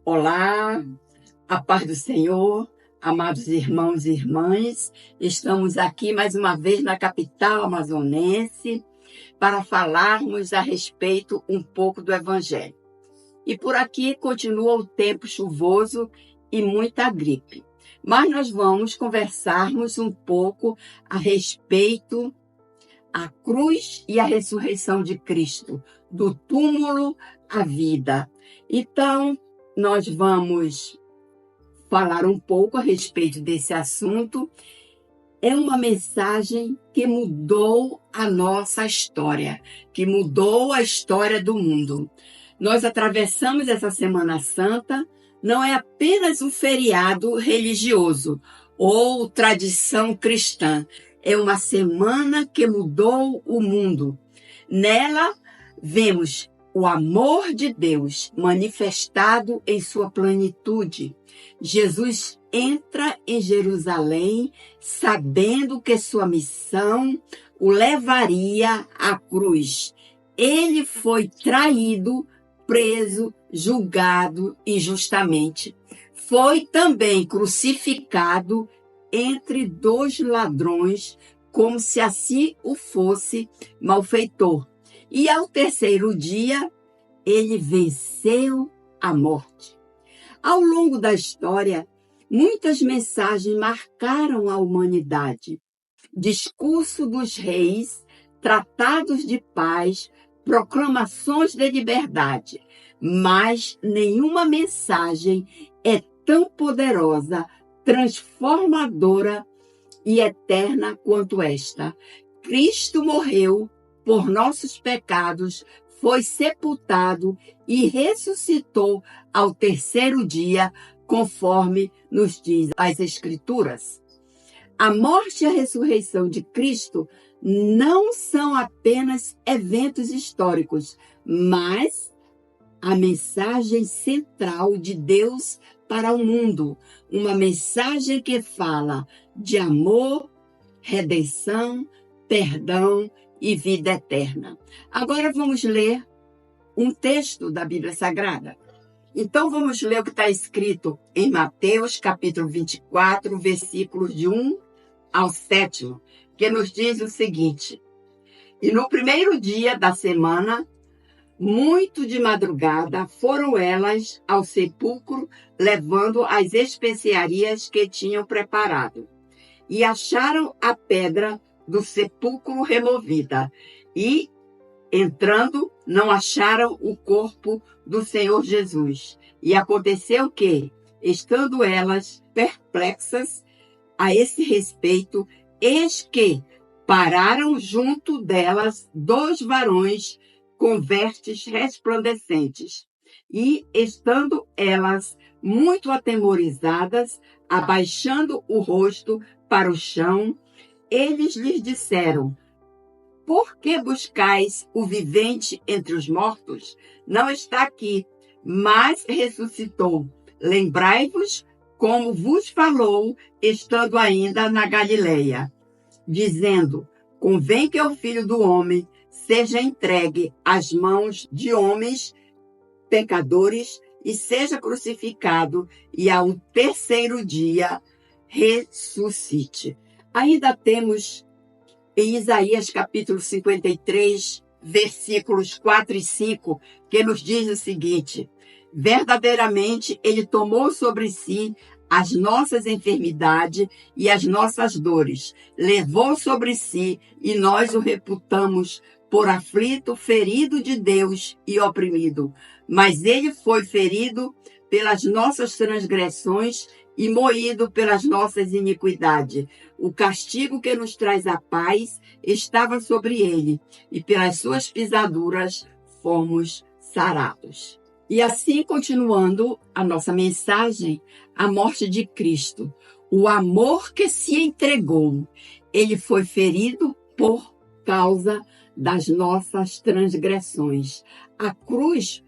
Olá, a paz do Senhor, amados irmãos e irmãs. Estamos aqui mais uma vez na capital amazonense para falarmos a respeito um pouco do Evangelho. E por aqui continua o tempo chuvoso e muita gripe. Mas nós vamos conversarmos um pouco a respeito da cruz e a ressurreição de Cristo, do túmulo à vida. Então, nós vamos falar um pouco a respeito desse assunto. É uma mensagem que mudou a nossa história, que mudou a história do mundo. Nós atravessamos essa Semana Santa, não é apenas um feriado religioso ou tradição cristã, é uma semana que mudou o mundo. Nela, vemos o amor de Deus manifestado em sua plenitude. Jesus entra em Jerusalém sabendo que sua missão o levaria à cruz. Ele foi traído, preso, julgado injustamente. Foi também crucificado entre dois ladrões, como se assim o fosse malfeitor. E ao terceiro dia, ele venceu a morte. Ao longo da história, muitas mensagens marcaram a humanidade. Discurso dos reis, tratados de paz, proclamações de liberdade. Mas nenhuma mensagem é tão poderosa, transformadora e eterna quanto esta. Cristo morreu por nossos pecados, foi sepultado e ressuscitou ao terceiro dia, conforme nos diz as Escrituras. A morte e a ressurreição de Cristo não são apenas eventos históricos, mas a mensagem central de Deus para o mundo, uma mensagem que fala de amor, redenção, perdão e vida eterna. Agora vamos ler um texto da Bíblia Sagrada. Então vamos ler o que está escrito em Mateus capítulo 24, versículos de 1 ao 7, que nos diz o seguinte: E no primeiro dia da semana, muito de madrugada, foram elas ao sepulcro, levando as especiarias que tinham preparado. E acharam a pedra do sepulcro removida. E, entrando, não acharam o corpo do Senhor Jesus. E aconteceu que, estando elas perplexas a esse respeito, eis que pararam junto delas dois varões com vestes resplandecentes. E, estando elas muito atemorizadas, abaixando o rosto para o chão, eles lhes disseram: Por que buscais o vivente entre os mortos? Não está aqui, mas ressuscitou. Lembrai-vos como vos falou, estando ainda na Galileia, dizendo: Convém que o Filho do Homem seja entregue às mãos de homens pecadores e seja crucificado, e ao terceiro dia ressuscite. Ainda temos em Isaías capítulo 53, versículos 4 e 5, que nos diz o seguinte: Verdadeiramente ele tomou sobre si as nossas enfermidades e as nossas dores, levou sobre si e nós o reputamos por aflito, ferido de Deus e oprimido. Mas ele foi ferido pelas nossas transgressões e moído pelas nossas iniquidades. O castigo que nos traz a paz estava sobre ele, e pelas suas pisaduras fomos sarados. E assim, continuando a nossa mensagem, a morte de Cristo, o amor que se entregou, ele foi ferido por causa das nossas transgressões. A cruz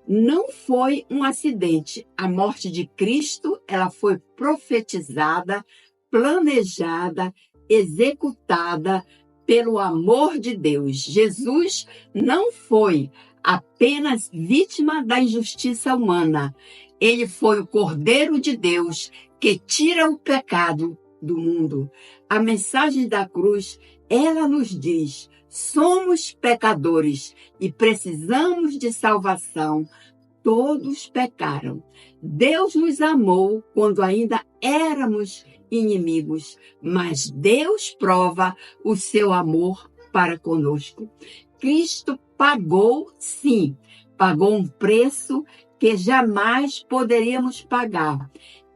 não foi um acidente. A morte de Cristo, ela foi profetizada, planejada, executada pelo amor de Deus. Jesus não foi apenas vítima da injustiça humana. Ele foi o Cordeiro de Deus que tira o pecado do mundo. A mensagem da cruz, ela nos diz: somos pecadores e precisamos de salvação. Todos pecaram. Deus nos amou quando ainda éramos inimigos, mas Deus prova o seu amor para conosco. Cristo pagou, sim, pagou um preço que jamais poderíamos pagar.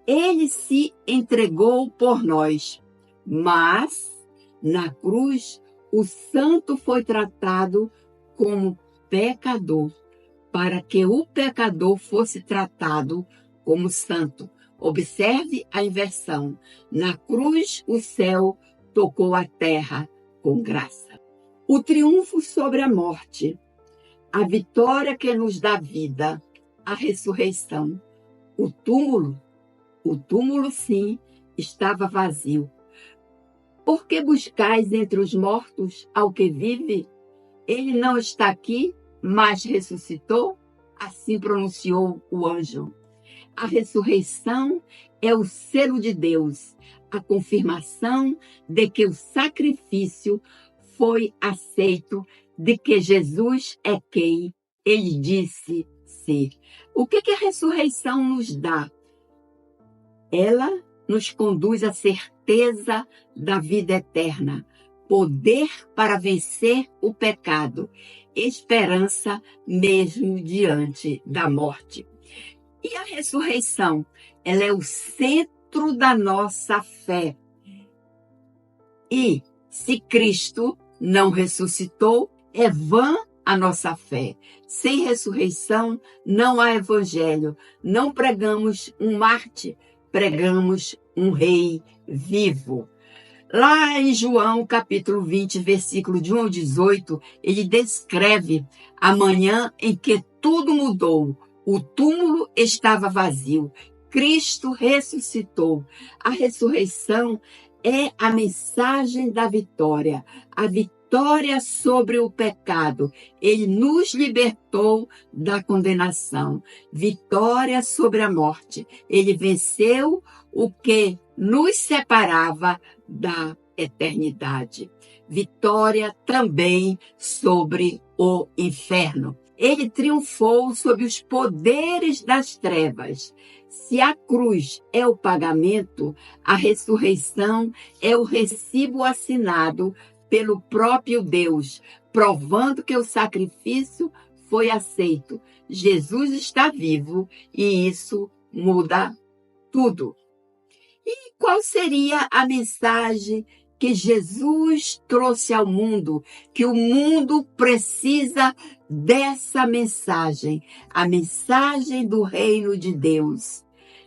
Ele se entregou por nós, mas na cruz o santo foi tratado como pecador, para que o pecador fosse tratado como santo. Observe a inversão. Na cruz, o céu tocou a terra com graça. O triunfo sobre a morte, a vitória que nos dá vida, a ressurreição. O túmulo, sim, estava vazio. Por que buscais entre os mortos ao que vive? Ele não está aqui, mas ressuscitou? Assim pronunciou o anjo. A ressurreição é o selo de Deus, a confirmação de que o sacrifício foi aceito, de que Jesus é quem ele disse ser. O que a ressurreição nos dá? Ela nos conduz à certeza da vida eterna, poder para vencer o pecado, esperança mesmo diante da morte. E a ressurreição, ela é o centro da nossa fé. E se Cristo não ressuscitou, é vã a nossa fé. Sem ressurreição, não há evangelho. Não pregamos um Marte, pregamos um rei vivo. Lá em João, capítulo 20, versículo de 1 ao 18, ele descreve a manhã em que tudo mudou. O túmulo estava vazio. Cristo ressuscitou. A ressurreição é a mensagem da vitória. A vitória sobre o pecado. Ele nos libertou da condenação. Vitória sobre a morte. Ele venceu o que nos separava da eternidade. Vitória também sobre o inferno. Ele triunfou sobre os poderes das trevas. Se a cruz é o pagamento, a ressurreição é o recibo assinado pelo próprio Deus, provando que o sacrifício foi aceito. Jesus está vivo e isso muda tudo. E qual seria a mensagem que Jesus trouxe ao mundo, que o mundo precisa dessa mensagem, a mensagem do reino de Deus?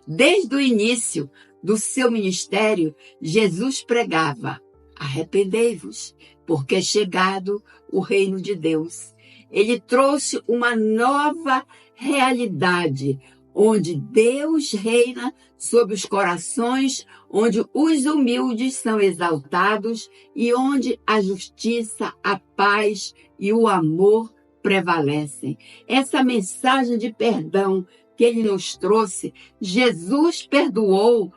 Desde o início do seu ministério, Jesus pregava: arrependei-vos, porque é chegado o reino de Deus. Ele trouxe uma nova realidade, onde Deus reina sobre os corações, onde os humildes são exaltados e onde a justiça, a paz e o amor prevalecem. Essa mensagem de perdão que ele nos trouxe, Jesus perdoou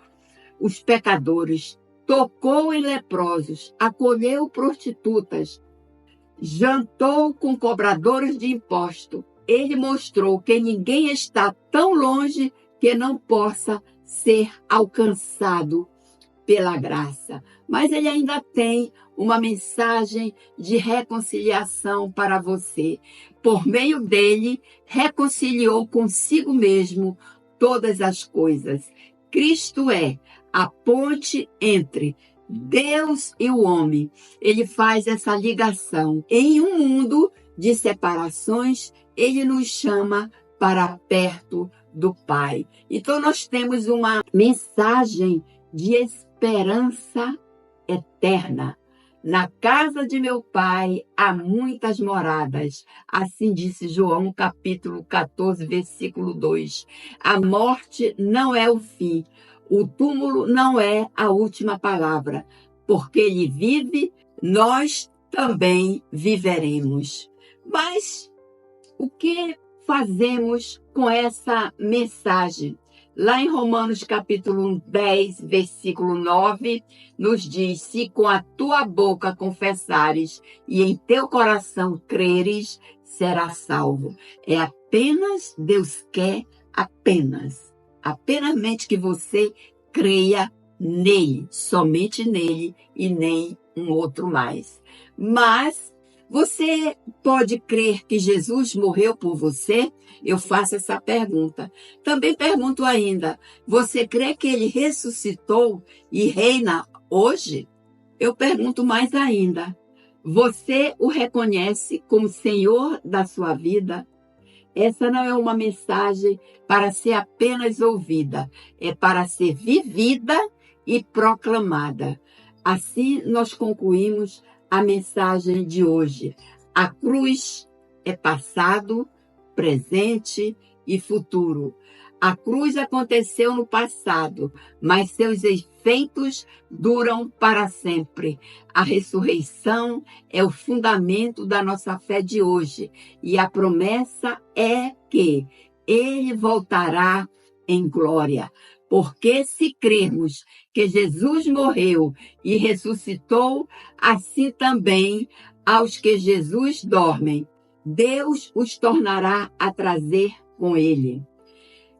os pecadores, tocou em leprosos, acolheu prostitutas, jantou com cobradores de imposto. Ele mostrou que ninguém está tão longe que não possa ser alcançado pela graça. Mas ele ainda tem uma mensagem de reconciliação para você. Por meio dele, reconciliou consigo mesmo todas as coisas. Cristo é a ponte entre Deus e o homem. Ele faz essa ligação. Em um mundo de separações, ele nos chama para perto do Pai. Então, nós temos uma mensagem de esperança eterna. Na casa de meu Pai há muitas moradas. Assim disse João, capítulo 14, versículo 2. A morte não é o fim. O túmulo não é a última palavra. Porque ele vive, nós também viveremos. Mas O que fazemos com essa mensagem? Lá em Romanos capítulo 10, versículo 9, nos diz: se com a tua boca confessares e em teu coração creres, serás salvo. É apenas, Deus quer apenas que você creia nele, somente nele e nem um outro mais. Mas você pode crer que Jesus morreu por você? Eu faço essa pergunta. Também pergunto ainda, você crê que ele ressuscitou e reina hoje? Eu pergunto mais ainda, você o reconhece como Senhor da sua vida? Essa não é uma mensagem para ser apenas ouvida, é para ser vivida e proclamada. Assim nós concluímos a mensagem de hoje. A cruz é passado, presente e futuro. A cruz aconteceu no passado, mas seus efeitos duram para sempre. A ressurreição é o fundamento da nossa fé de hoje, e a promessa é que ele voltará em glória. Porque se crermos que Jesus morreu e ressuscitou, assim também aos que Jesus dormem, Deus os tornará a trazer com ele.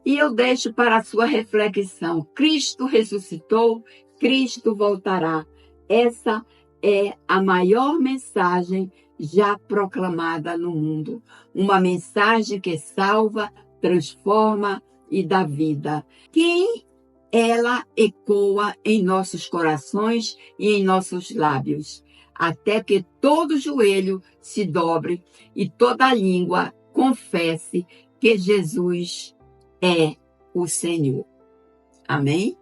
E eu deixo para a sua reflexão: Cristo ressuscitou, Cristo voltará. Essa é a maior mensagem já proclamada no mundo. Uma mensagem que salva, transforma e dá vida. Quem ela ecoa em nossos corações e em nossos lábios, até que todo joelho se dobre e toda língua confesse que Jesus é o Senhor. Amém?